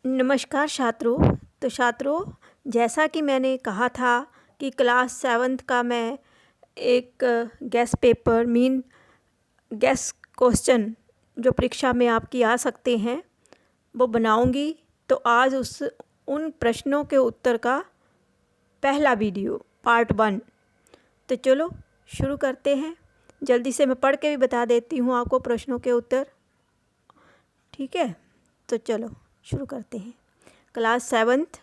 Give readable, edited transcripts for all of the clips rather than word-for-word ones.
नमस्कार छात्रों, जैसा कि मैंने कहा था कि क्लास 7th का मैं एक गेस पेपर गेस क्वेश्चन जो परीक्षा में आपकी आ सकते हैं वो बनाऊंगी। तो आज उन प्रश्नों के उत्तर का पहला वीडियो पार्ट 1। तो चलो शुरू करते हैं। जल्दी से मैं पढ़ के भी बता देती हूँ आपको प्रश्नों के उत्तर, ठीक है। तो चलो शुरू करते हैं। क्लास 7th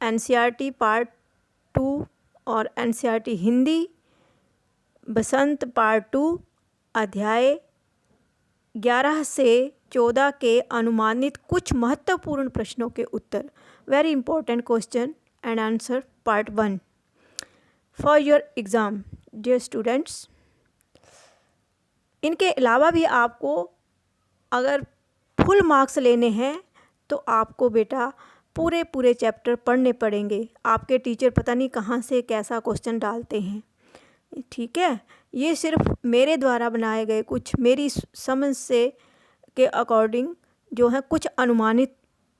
NCERT पार्ट 2 और NCERT हिंदी बसंत पार्ट 2 अध्याय 11 से 14 के अनुमानित कुछ महत्वपूर्ण प्रश्नों के उत्तर, very important question and answer part 1 for your exam dear students. इनके अलावा भी आपको अगर फुल मार्क्स लेने हैं तो आपको बेटा पूरे चैप्टर पढ़ने पड़ेंगे। आपके टीचर पता नहीं कहाँ से कैसा क्वेश्चन डालते हैं, ठीक है। ये सिर्फ मेरे द्वारा बनाए गए कुछ मेरी समझ से के अकॉर्डिंग जो है कुछ अनुमानित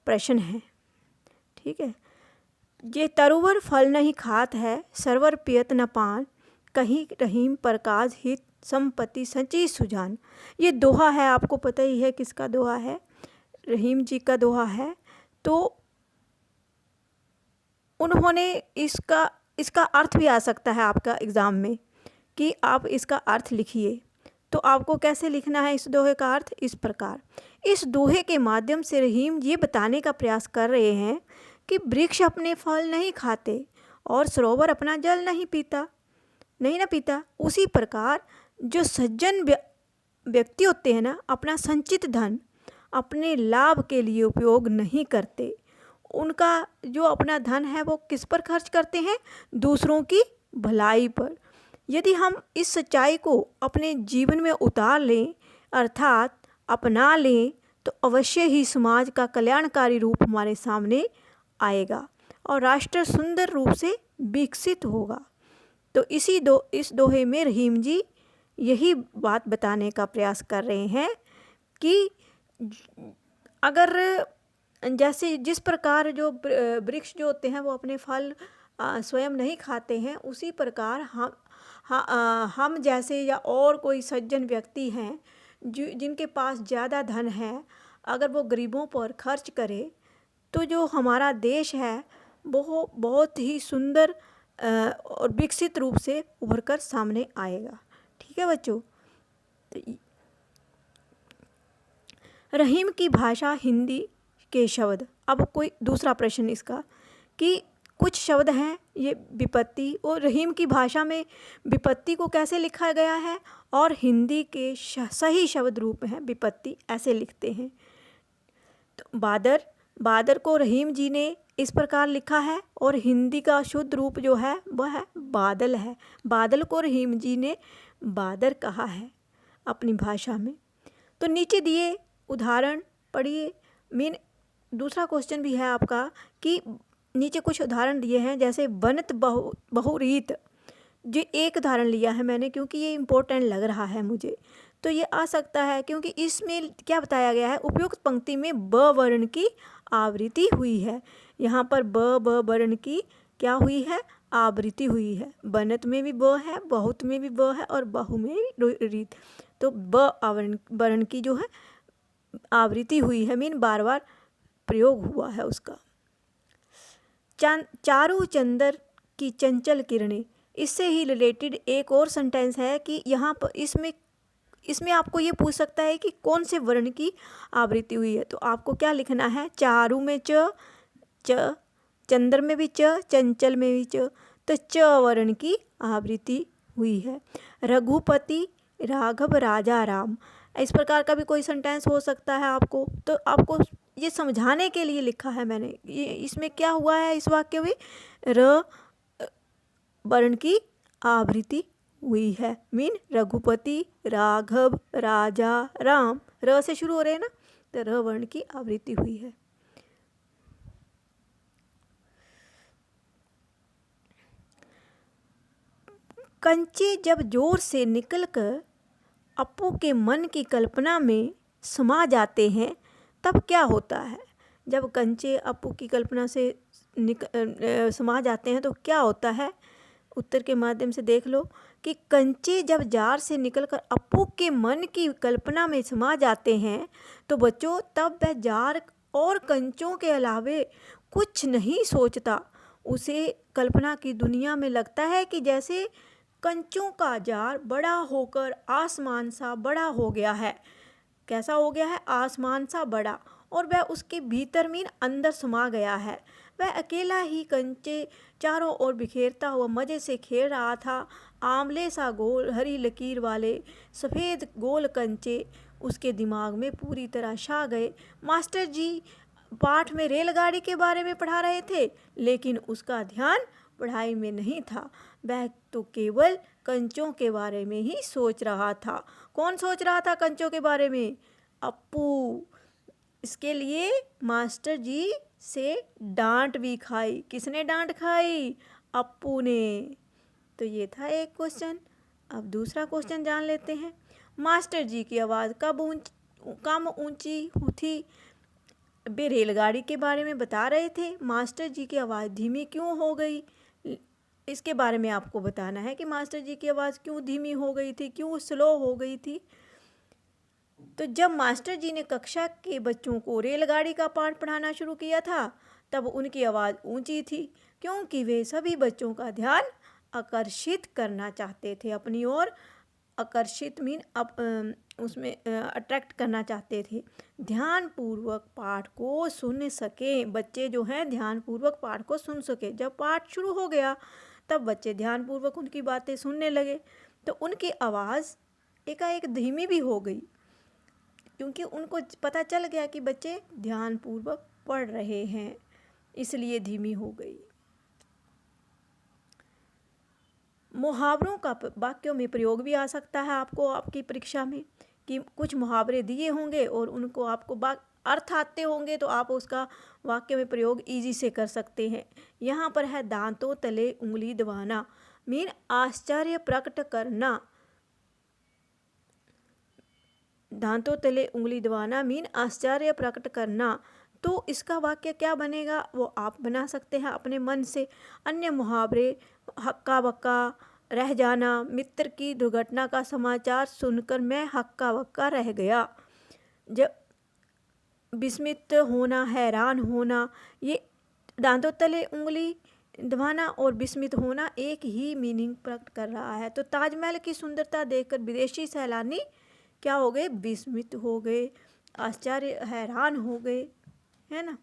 प्रश्न हैं, ठीक है। ये तरुवर फल नहीं खात है, सरवर पियत न पान, कहीं रहीम प्रकाश हित संपत्ति संची सुजान। ये दोहा है, आपको पता ही है किसका दोहा है, रहीम जी का दोहा है। तो उन्होंने इसका अर्थ भी आ सकता है आपका एग्ज़ाम में कि आप इसका अर्थ लिखिए। तो आपको कैसे लिखना है इस दोहे का अर्थ? इस प्रकार, इस दोहे के माध्यम से रहीम ये बताने का प्रयास कर रहे हैं कि वृक्ष अपने फल नहीं खाते और सरोवर अपना जल नहीं पीता। उसी प्रकार जो सज्जन व्यक्ति होते हैं ना, अपना संचित धन अपने लाभ के लिए उपयोग नहीं करते। उनका जो अपना धन है वो किस पर खर्च करते हैं? दूसरों की भलाई पर। यदि हम इस सच्चाई को अपने जीवन में उतार लें अर्थात अपना लें तो अवश्य ही समाज का कल्याणकारी रूप हमारे सामने आएगा और राष्ट्र सुंदर रूप से विकसित होगा। तो इस दोहे में रहीम जी यही बात बताने का प्रयास कर रहे हैं कि अगर जैसे जिस प्रकार जो वृक्ष जो होते हैं वो अपने फल स्वयं नहीं खाते हैं, उसी प्रकार हम जैसे या और कोई सज्जन व्यक्ति हैं जिनके पास ज़्यादा धन है, अगर वो गरीबों पर खर्च करे तो जो हमारा देश है वो बहुत ही सुंदर और विकसित रूप से उभर कर सामने आएगा, ठीक है बच्चों। रहीम की भाषा हिंदी के शब्द, अब कोई दूसरा प्रश्न इसका कि कुछ शब्द हैं ये विपत्ति, और रहीम की भाषा में विपत्ति को कैसे लिखा गया है और हिंदी के सही शब्द रूप हैं विपत्ति, ऐसे लिखते हैं। तो बादर को रहीम जी ने इस प्रकार लिखा है और हिंदी का शुद्ध रूप जो है वह है बादल है। बादल को रहीम जी ने बादर कहा है अपनी भाषा में। तो नीचे दिए उदाहरण पढ़िए। दूसरा क्वेश्चन भी है आपका कि नीचे कुछ उदाहरण दिए हैं, जैसे बनत बहुरीत। जो एक उदाहरण लिया है मैंने क्योंकि ये इम्पोर्टेंट लग रहा है मुझे, तो ये आ सकता है क्योंकि इसमें क्या बताया गया है, उपयुक्त पंक्ति में ब वर्ण की आवृत्ति हुई है। यहाँ पर ब वर्ण की क्या हुई है? आवृत्ति हुई है। बनत में भी ब है, बहुत में भी ब है और बहु में भी रीत। तो ब वर्ण की जो है आवृत्ति हुई है, बार बार प्रयोग हुआ है उसका। चारू चंदर की चंचल किरणें, इससे ही रिलेटेड एक और सेंटेंस है कि यहाँ पर इसमें आपको ये पूछ सकता है कि कौन से वर्ण की आवृत्ति हुई है। तो आपको क्या लिखना है? चारू में च, चंदर में भी च, चंचल में भी च, तो च वर्ण की आवृत्ति हुई है। रघुपति राघव राजा राम, इस प्रकार का भी कोई सेंटेंस हो सकता है आपको। तो आपको ये समझाने के लिए लिखा है मैंने। ये इसमें क्या हुआ है, इस वाक्य में र वर्ण की आवृत्ति हुई है। रघुपति राघव राजा राम, र से शुरू हो रहे हैं ना, तो र वर्ण की आवृत्ति हुई है। कंचे जब जोर से निकलकर अपू के मन की कल्पना में समा जाते हैं तब क्या होता है? जब कंचे अप्पू की कल्पना से समा जाते हैं तो क्या होता है? उत्तर के माध्यम से देख लो कि कंचे जब जार से निकलकर अप्पू के मन की कल्पना में समा जाते हैं तो बच्चों तब वह जार और कंचों के अलावे कुछ नहीं सोचता। उसे कल्पना की दुनिया में लगता है कि जैसे कंचों का जार बड़ा होकर आसमान सा बड़ा हो गया है। कैसा हो गया है? आसमान सा बड़ा, और वह उसके भीतर मीन अंदर समा गया है। वह अकेला ही कंचे चारों ओर बिखेरता हुआ मज़े से खेल रहा था। आंवले सा गोल हरी लकीर वाले सफ़ेद गोल कंचे उसके दिमाग में पूरी तरह छा गए। मास्टर जी पाठ में रेलगाड़ी के बारे में पढ़ा रहे थे, लेकिन उसका ध्यान पढ़ाई में नहीं था। वह तो केवल कंचों के बारे में ही सोच रहा था। कौन सोच रहा था कंचों के बारे में? अप्पू। इसके लिए मास्टर जी से डांट भी खाई। किसने डांट खाई? अप्पू ने। तो ये था एक क्वेश्चन। अब दूसरा क्वेश्चन जान लेते हैं। मास्टर जी की आवाज़ कम ऊंची थी। वे रेलगाड़ी के बारे में बता रहे थे। मास्टर जी की आवाज़ धीमी क्यों हो गई? इसके बारे में आपको बताना है कि मास्टर जी की आवाज़ क्यों धीमी हो गई थी, क्यों स्लो हो गई थी। तो जब मास्टर जी ने कक्षा के बच्चों को रेलगाड़ी का पाठ पढ़ाना शुरू किया था तब उनकी आवाज़ ऊंची थी, क्योंकि वे सभी बच्चों का ध्यान आकर्षित करना चाहते थे अपनी ओर। आकर्षित उसमें अट्रैक्ट करना चाहते थे। ध्यानपूर्वक पाठ को सुन सकें बच्चे, जो हैं ध्यानपूर्वक पाठ को सुन सके। जब पाठ शुरू हो गया तब बच्चे ध्यानपूर्वक उनकी बातें सुनने लगे तो उनकी आवाज़ एकाएक धीमी भी हो गई, क्योंकि उनको पता चल गया कि बच्चे ध्यानपूर्वक पढ़ रहे हैं, इसलिए धीमी हो गई। मुहावरों का वाक्यों में प्रयोग भी आ सकता है आपको आपकी परीक्षा में, कि कुछ मुहावरे दिए होंगे और उनको आपको अर्थ आते होंगे तो आप उसका वाक्य में प्रयोग इजी से कर सकते हैं। यहाँ पर है दांतों तले उंगली दबाना, मीन आश्चर्य प्रकट करना। दांतों तले उंगली दबाना मीन आश्चर्य प्रकट करना। तो इसका वाक्य क्या बनेगा वो आप बना सकते हैं अपने मन से। अन्य मुहावरे हक्का बक्का रह जाना, मित्र की दुर्घटना का समाचार सुनकर मैं हक्का बक्का रह गया। जब विस्मित होना, हैरान होना, ये दांतों तले उंगली दबाना और विस्मित होना एक ही मीनिंग प्रकट कर रहा है। तो ताजमहल की सुंदरता देखकर विदेशी सैलानी क्या हो गए? विस्मित हो गए, आश्चर्य हैरान हो गए, है ना।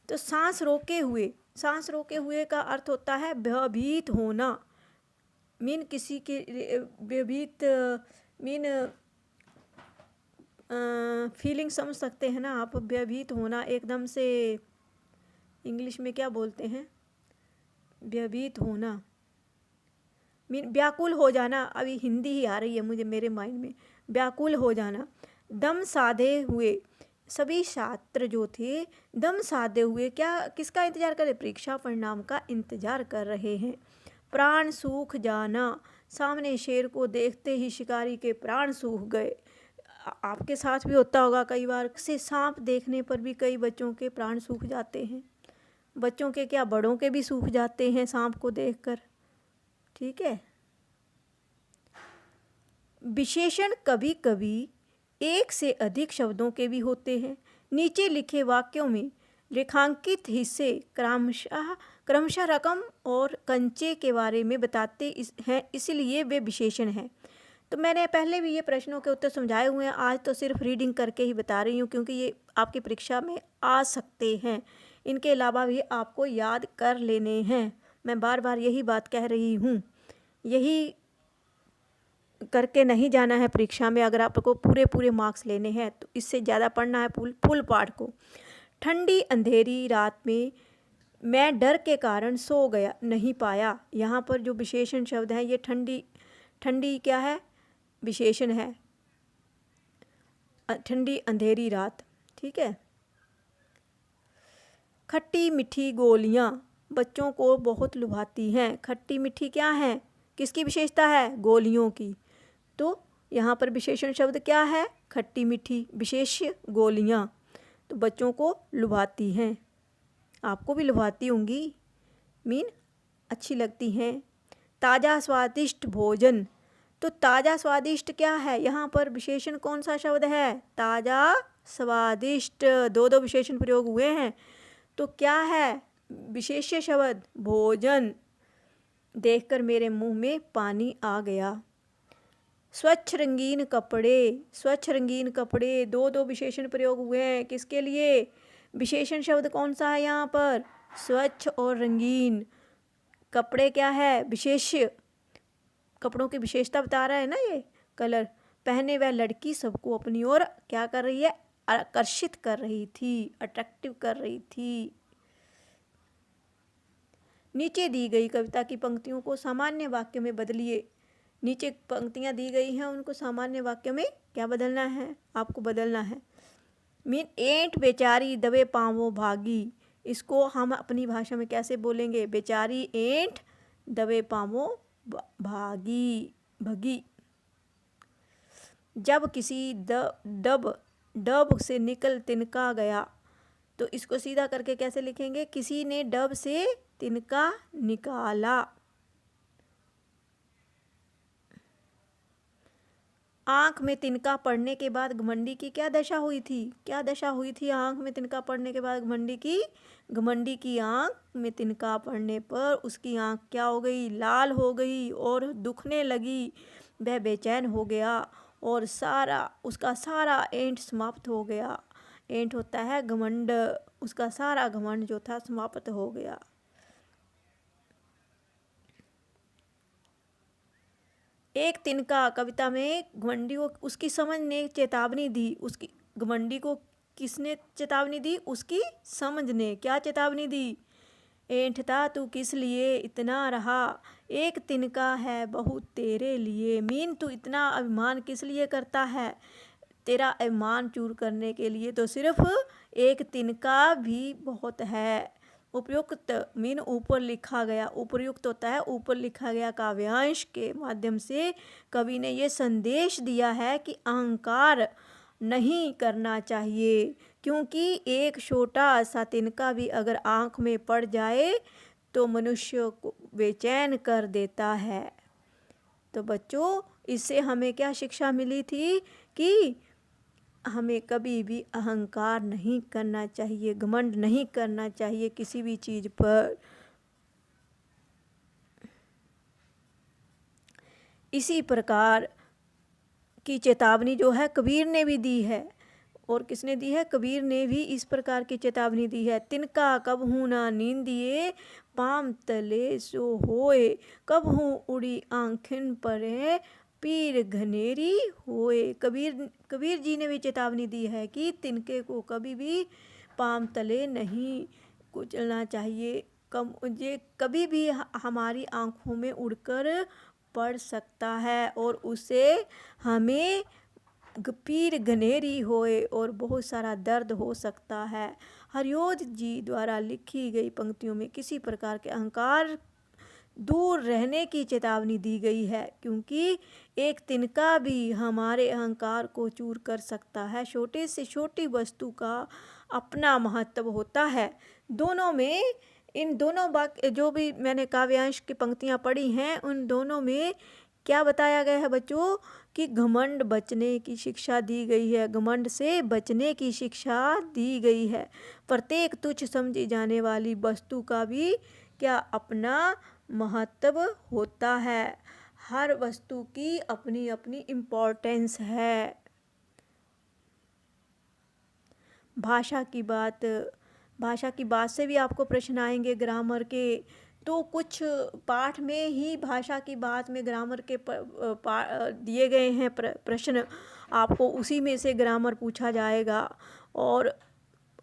तो सांस रोके हुए का अर्थ होता है भयभीत होना, मीन किसी के भयभीत मीन फीलिंग समझ सकते हैं ना आप। भयभीत होना एकदम से इंग्लिश में क्या बोलते हैं? भयभीत होना मीन व्याकुल हो जाना। अभी हिंदी ही आ रही है मुझे मेरे माइंड में। व्याकुल हो जाना। दम साधे हुए, सभी छात्र जो थे दम साधे हुए किसका इंतजार कर रहे? परीक्षा परिणाम का इंतजार कर रहे हैं। प्राण सूख जाना, सामने शेर को देखते ही शिकारी के प्राण सूख गए। आपके साथ भी होता होगा कई बार से सांप देखने पर भी कई बच्चों के प्राण सूख जाते हैं। बच्चों के क्या, बड़ों के भी सूख जाते हैं सांप को देखकर। ठीक है। विशेषण कभी कभी एक से अधिक शब्दों के भी होते हैं। नीचे लिखे वाक्यों में रेखांकित हिस्से क्रमशः रकम और कंचे के बारे में बताते हैं, इसलिए वे विशेषण हैं। तो मैंने पहले भी ये प्रश्नों के उत्तर समझाए हुए हैं, आज तो सिर्फ रीडिंग करके ही बता रही हूँ क्योंकि ये आपकी परीक्षा में आ सकते हैं। इनके अलावा भी आपको याद कर लेने हैं। मैं बार बार यही बात कह रही हूँ, यही करके नहीं जाना है परीक्षा में। अगर आपको पूरे मार्क्स लेने हैं तो इससे ज़्यादा पढ़ना है फुल पाठ को। ठंडी अंधेरी रात में मैं डर के कारण सो गया नहीं पाया। यहाँ पर जो विशेषण शब्द है ये ठंडी क्या है? विशेषण है। ठंडी अंधेरी रात, ठीक है। खट्टी मीठी गोलियाँ बच्चों को बहुत लुभाती हैं। खट्टी मीठी क्या है? किसकी विशेषता है? गोलियों की। तो यहाँ पर विशेषण शब्द क्या है? खट्टी मीठी। विशेष्य गोलियाँ, तो बच्चों को लुभाती हैं, आपको भी लुभाती होंगी, मीन अच्छी लगती हैं। ताज़ा स्वादिष्ट भोजन, तो ताज़ा स्वादिष्ट क्या है? यहाँ पर विशेषण कौन सा शब्द है? ताज़ा स्वादिष्ट। दो दो विशेषण प्रयोग हुए हैं, तो क्या है विशेष्य शब्द? भोजन। देखकर मेरे मुंह में पानी आ गया। स्वच्छ रंगीन कपड़े, स्वच्छ रंगीन कपड़े, दो दो विशेषण प्रयोग हुए हैं, किसके लिए? विशेषण शब्द कौन सा है यहाँ पर? स्वच्छ और रंगीन। कपड़े क्या है? विशेष्य, कपड़ों की विशेषता बता रहा है ना ये कलर। पहने वह लड़की सबको अपनी ओर क्या कर रही है? आकर्षित कर रही थी, अट्रैक्टिव कर रही थी। नीचे दी गई कविता की पंक्तियों को सामान्य वाक्य में बदलिए। नीचे पंक्तियां दी गई हैं, उनको सामान्य वाक्य में क्या बदलना है? आपको बदलना है। मीन ऐंठ बेचारी दबे पाँवों भागी, इसको हम अपनी भाषा में कैसे बोलेंगे? बेचारी ऐंठ दबे पाँवों भागी, भगी। जब किसी डब से निकल तिनका गया, तो इसको सीधा करके कैसे लिखेंगे? किसी ने डब से तिनका निकाला। आंख में तिनका पड़ने के बाद घमंडी की क्या दशा हुई थी? क्या दशा हुई थी आंख में तिनका पड़ने के बाद घमंडी की? घमंडी की आंख में तिनका पड़ने पर उसकी आंख क्या हो गई? लाल हो गई और दुखने लगी। वह बेचैन हो गया और उसका सारा ऐंठ समाप्त हो गया। ऐंठ होता है घमंड, उसका सारा घमंड जो था समाप्त हो गया। एक तिनका कविता में घमंडी को उसकी समझ ने चेतावनी दी। उसकी घमंडी को किसने चेतावनी दी? उसकी समझ ने क्या चेतावनी दी? ऐंठता तू किस लिए इतना रहा, एक तिनका है बहुत तेरे लिए। मीन तू इतना अभिमान किस लिए करता है? तेरा अभिमान चूर करने के लिए तो सिर्फ एक तिनका भी बहुत है। उपयुक्त मीन ऊपर लिखा गया, उपयुक्त होता है ऊपर लिखा गया काव्यांश के माध्यम से कवि ने ये संदेश दिया है कि अहंकार नहीं करना चाहिए, क्योंकि एक छोटा सा तिनका भी अगर आँख में पड़ जाए तो मनुष्य को बेचैन कर देता है। तो बच्चों, इससे हमें क्या शिक्षा मिली थी कि हमें कभी भी अहंकार नहीं करना चाहिए, घमंड नहीं करना चाहिए किसी भी चीज़ पर। इसी प्रकार की चेतावनी जो है कबीर ने भी दी है। और किसने दी है? कबीर ने भी इस प्रकार की चेतावनी दी है। तिनका कबहू ना नींदिए, पाम तले सो होए, कबहू उड़ी आँखिन परे, पीर घनेरी होए। कबीर जी ने भी चेतावनी दी है कि तिनके को कभी भी पाम तले नहीं कुचलना चाहिए। ये कभी भी हमारी आँखों में उड़कर पड़ सकता है और उसे हमें पीर घनेरी होए और बहुत सारा दर्द हो सकता है। हरिओध जी द्वारा लिखी गई पंक्तियों में किसी प्रकार के अहंकार दूर रहने की चेतावनी दी गई है, क्योंकि एक तिनका भी हमारे अहंकार को चूर कर सकता है। छोटे से छोटी वस्तु का अपना महत्व होता है। दोनों में, इन दोनों वाक्य जो भी मैंने काव्यांश की पंक्तियाँ पढ़ी हैं, उन दोनों में क्या बताया गया है बच्चों? कि घमंड बचने की शिक्षा दी गई है, घमंड से बचने की शिक्षा दी गई है। प्रत्येक तुच्छ समझी जाने वाली वस्तु का भी क्या अपना महत्व होता है। हर वस्तु की अपनी अपनी इम्पोर्टेंस है। भाषा की बात से भी आपको प्रश्न आएंगे ग्रामर के। तो कुछ पाठ में ही भाषा की बात में ग्रामर के दिए गए हैं प्रश्न, आपको उसी में से ग्रामर पूछा जाएगा और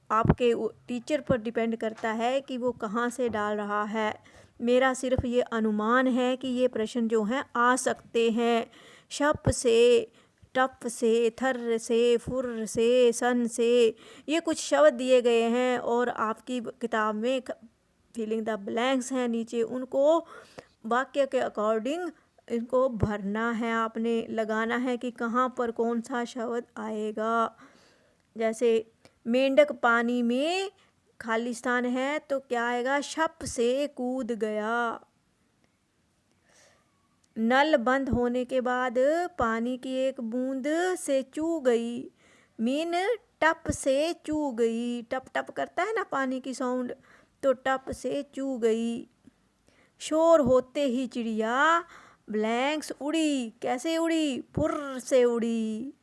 आपके टीचर पर डिपेंड करता है कि वो कहाँ से डाल रहा है। मेरा सिर्फ ये अनुमान है कि ये प्रश्न जो हैं आ सकते हैं। शप से, टप से, थर से, फुर से, सन से, ये कुछ शब्द दिए गए हैं और आपकी किताब में फिलिंग द ब्लैंक्स हैं नीचे, उनको वाक्य के अकॉर्डिंग इनको भरना है, आपने लगाना है कि कहाँ पर कौन सा शब्द आएगा। जैसे मेंढक पानी में खाली स्थान है तो क्या आएगा, छप से कूद गया। नल बंद होने के बाद पानी की एक बूंद से चू गई, मीन टप से चू गई। टप टप करता है ना पानी की साउंड, तो टप से चू गई। शोर होते ही चिड़िया ब्लैंक्स उड़ी। कैसे उड़ी, फुर्र से उड़ी।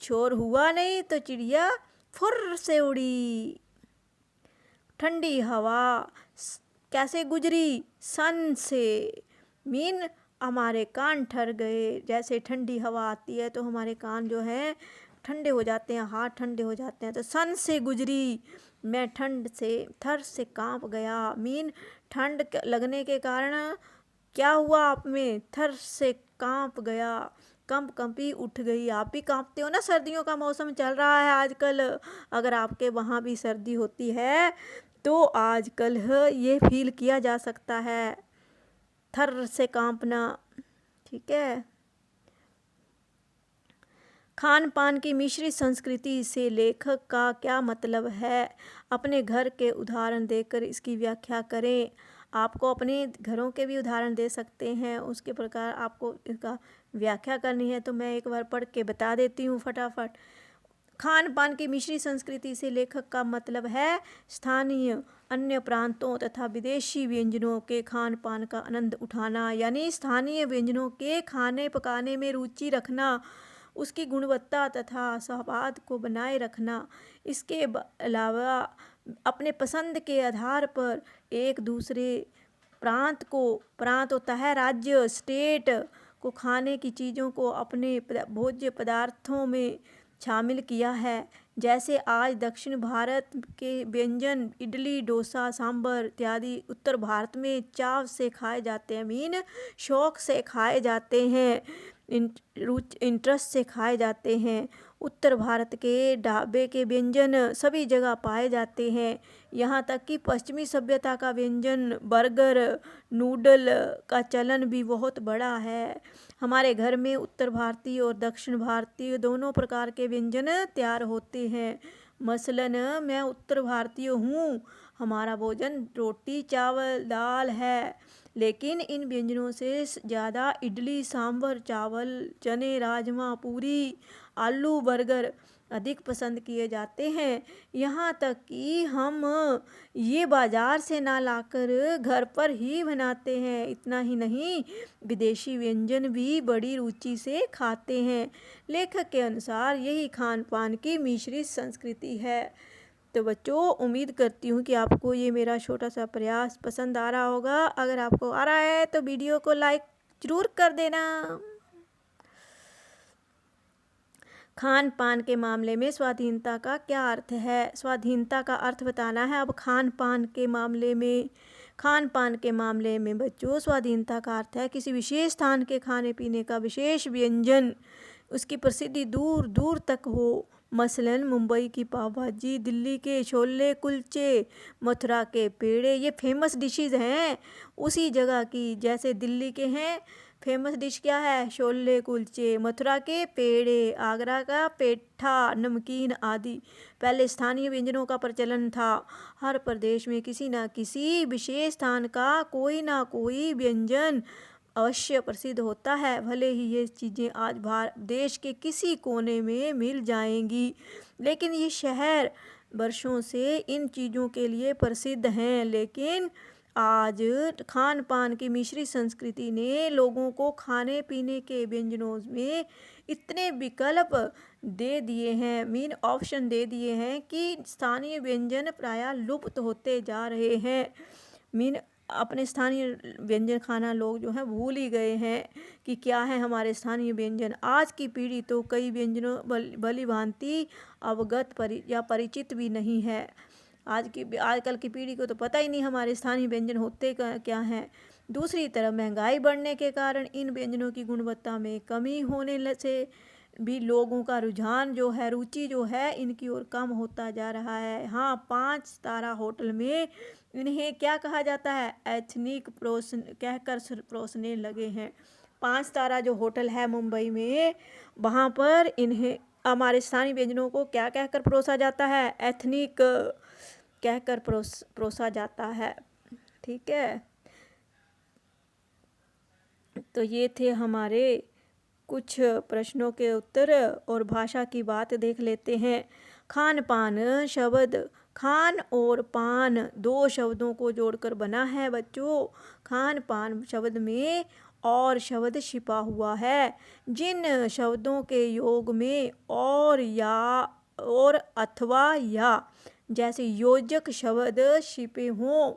शोर हुआ नहीं तो चिड़िया फुर्र से उड़ी। ठंडी हवा कैसे गुजरी, सन से, मीन हमारे कान ठर गए। जैसे ठंडी हवा आती है तो हमारे कान जो है ठंडे हो जाते हैं, हाथ ठंडे हो जाते हैं। तो सन से गुजरी, मैं ठंड से थर से कांप गया। मीन ठंड लगने के कारण क्या हुआ आप में, थर से कांप गया, कंपी उठ गई। आप भी कांपते हो ना, सर्दियों का मौसम चल रहा है आजकल। अगर आपके वहाँ भी सर्दी होती है तो आजकल ये फील किया जा सकता है, थर से कांपना। ठीक है। खान पान की मिश्रित संस्कृति से लेखक का क्या मतलब है, अपने घर के उदाहरण देकर इसकी व्याख्या करें। आपको अपने घरों के भी उदाहरण दे सकते हैं, उसके प्रकार आपको इसका व्याख्या करनी है। तो मैं एक बार पढ़ के बता देती हूँ फटाफट। खान पान की मिश्रित संस्कृति से लेखक का मतलब है स्थानीय, अन्य प्रांतों तथा विदेशी व्यंजनों के खान पान का आनंद उठाना। यानी स्थानीय व्यंजनों के खाने पकाने में रुचि रखना, उसकी गुणवत्ता तथा स्वाद को बनाए रखना। इसके अलावा अपने पसंद के आधार पर एक दूसरे प्रांत होता है राज्य, स्टेट को खाने की चीज़ों को अपने भोज्य पदार्थों में शामिल किया है। जैसे आज दक्षिण भारत के व्यंजन इडली, डोसा, सांभर इत्यादि उत्तर भारत में चाव से खाए जाते हैं, मीन शौक से खाए जाते हैं, इंटरेस्ट से खाए जाते हैं। उत्तर भारत के ढाबे के व्यंजन सभी जगह पाए जाते हैं। यहाँ तक कि पश्चिमी सभ्यता का व्यंजन बर्गर, नूडल का चलन भी बहुत बड़ा है। हमारे घर में उत्तर भारतीय और दक्षिण भारतीय दोनों प्रकार के व्यंजन तैयार होते हैं। मसलन मैं उत्तर भारतीय हूँ, हमारा भोजन रोटी चावल दाल है, लेकिन इन व्यंजनों से ज़्यादा इडली, सांभर, चावल, चने, राजमा, पूरी, आलू, बर्गर अधिक पसंद किए जाते हैं। यहाँ तक कि हम ये बाज़ार से ना लाकर घर पर ही बनाते हैं। इतना ही नहीं, विदेशी व्यंजन भी बड़ी रुचि से खाते हैं। लेखक के अनुसार यही खान पान की मिश्रित संस्कृति है। तो बच्चों, उम्मीद करती हूँ कि आपको ये मेरा छोटा सा प्रयास पसंद आ रहा होगा। अगर आपको आ रहा है तो वीडियो को लाइक ज़रूर कर देना। खान पान के मामले में स्वाधीनता का क्या अर्थ है, स्वाधीनता का अर्थ बताना है। अब खान पान के मामले में बच्चों, स्वाधीनता का अर्थ है किसी विशेष स्थान के खाने पीने का विशेष व्यंजन, उसकी प्रसिद्धि दूर दूर तक हो। मसलन मुंबई की पाव भाजी, दिल्ली के छोले कुलचे, मथुरा के पेड़े, ये फेमस डिशेज़ हैं उसी जगह की। जैसे दिल्ली के हैं फेमस डिश क्या है, छोले कुलचे, मथुरा के पेड़े, आगरा का पेठा, नमकीन आदि। पहले स्थानीय व्यंजनों का प्रचलन था। हर प्रदेश में किसी न किसी विशेष स्थान का कोई ना कोई व्यंजन अवश्य प्रसिद्ध होता है। भले ही ये चीज़ें आज देश के किसी कोने में मिल जाएंगी, लेकिन ये शहर वर्षों से इन चीज़ों के लिए प्रसिद्ध हैं। लेकिन आज खान पान की मिश्रित संस्कृति ने लोगों को खाने पीने के व्यंजनों में इतने विकल्प दे दिए हैं, मीन ऑप्शन दे दिए हैं कि स्थानीय व्यंजन प्रायः लुप्त होते जा रहे हैं। मीन अपने स्थानीय व्यंजन खाना लोग जो हैं भूल ही गए हैं कि क्या है हमारे स्थानीय व्यंजन। आज की पीढ़ी तो कई व्यंजनों भली भांति अवगत या परिचित भी नहीं है। आजकल की पीढ़ी को तो पता ही नहीं हमारे स्थानीय व्यंजन होते क्या हैं। दूसरी तरफ महंगाई बढ़ने के कारण इन व्यंजनों की गुणवत्ता में कमी होने से भी लोगों का रुझान जो है, रुचि जो है, इनकी ओर कम होता जा रहा है। हाँ, 5 सितारा होटल में इन्हें क्या कहा जाता है, एथनिक कहकर परोसने लगे हैं। 5 तारा जो होटल है मुंबई में, वहाँ पर इन्हें हमारे स्थानीय व्यंजनों को क्या कहकर परोसा जाता है? एथनिक कहकर परोसा जाता है। ठीक है, तो ये थे हमारे कुछ प्रश्नों के उत्तर। और भाषा की बात देख लेते हैं। खान पान शब्द, खान और पान 2 शब्दों को जोड़कर बना है बच्चों। खान पान शब्द में और शब्द छिपा हुआ है। जिन शब्दों के योग में और या और अथवा या जैसे योजक शब्द छिपे हों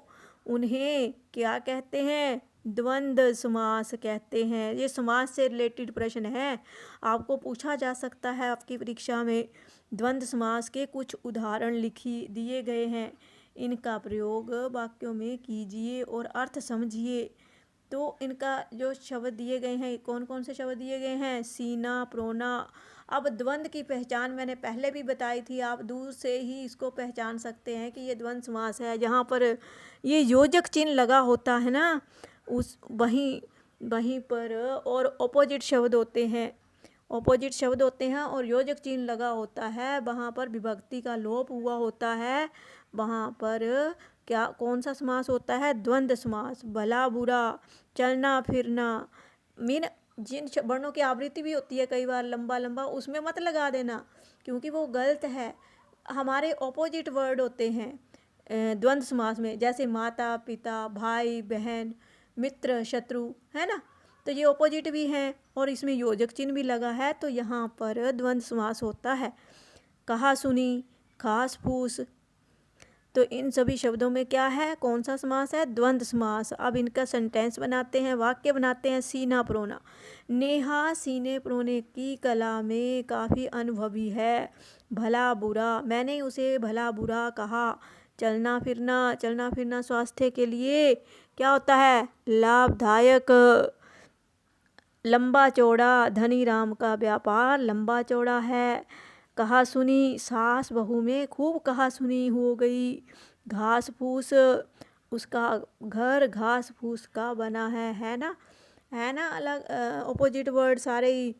उन्हें क्या कहते हैं? द्वंद्व समास कहते हैं। ये समास से रिलेटेड प्रश्न है, आपको पूछा जा सकता है आपकी परीक्षा में। द्वंद्व समास के कुछ उदाहरण दिए गए हैं, इनका प्रयोग वाक्यों में कीजिए और अर्थ समझिए। तो इनका जो शब्द दिए गए हैं, कौन कौन से शब्द दिए गए हैं? सीना, प्रोना। अब द्वंद्व की पहचान मैंने पहले भी बताई थी, आप दूर से ही इसको पहचान सकते हैं कि ये द्वंद्व समास है। जहाँ पर ये योजक चिन्ह लगा होता है ना, उस वहीं पर और ऑपोजिट शब्द होते हैं, ऑपोजिट शब्द होते हैं और योजक चिन्ह लगा होता है, वहाँ पर विभक्ति का लोप हुआ होता है। वहाँ पर क्या कौन सा समास होता है? द्वंद्व समास। भला बुरा, चलना फिरना, मीन जिन वर्णों की आवृत्ति भी होती है कई बार लंबा लंबा, उसमें मत लगा देना क्योंकि वो गलत है। हमारे ऑपोजिट वर्ड होते हैं द्वंद्व समास में, जैसे माता पिता, भाई बहन, मित्र शत्रु, है ना। तो ये ऑपोजिट भी हैं और इसमें योजक चिन्ह भी लगा है, तो यहाँ पर द्वंद्व समास होता है। कहा सुनी, खास फूस, तो इन सभी शब्दों में क्या है? कौन सा समास है? द्वंद्व समास। अब इनका सेंटेंस बनाते हैं, वाक्य बनाते हैं। सीना प्रोना, नेहा सीने प्रोने की कला में काफ़ी अनुभवी है। भला बुरा, मैंने उसे भला बुरा कहा। चलना फिरना स्वास्थ्य के लिए क्या होता है? लाभदायक। लंबा चौड़ा, धनी राम का व्यापार लंबा चौड़ा है। कहा सुनी, सास बहू में खूब कहा सुनी हो गई। घास फूस, उसका घर घास फूस का बना है ना, अलग ऑपोजिट वर्ड सारे ही।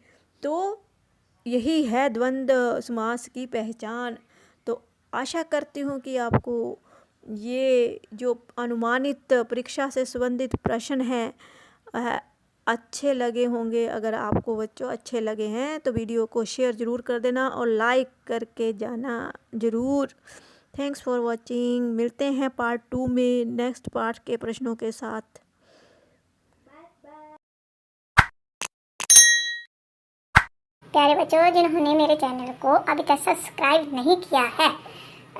तो यही है द्वंद्व समास की पहचान। तो आशा करती हूँ कि आपको ये जो अनुमानित परीक्षा से संबंधित प्रश्न हैं अच्छे लगे होंगे। अगर आपको बच्चों अच्छे लगे हैं तो वीडियो को शेयर ज़रूर कर देना और लाइक करके जाना ज़रूर। Thanks for watching. मिलते हैं पार्ट 2 में नेक्स्ट पार्ट के प्रश्नों के साथ। प्यारे बच्चों, जिन्होंने मेरे चैनल को अभी तक सब्सक्राइब नहीं किया है,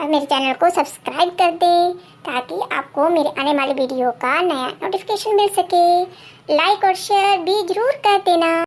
मेरे चैनल को सब्सक्राइब कर दें ताकि आपको मेरे आने वाले वीडियो का नया नोटिफिकेशन मिल सके। लाइक और शेयर भी जरूर कर देना।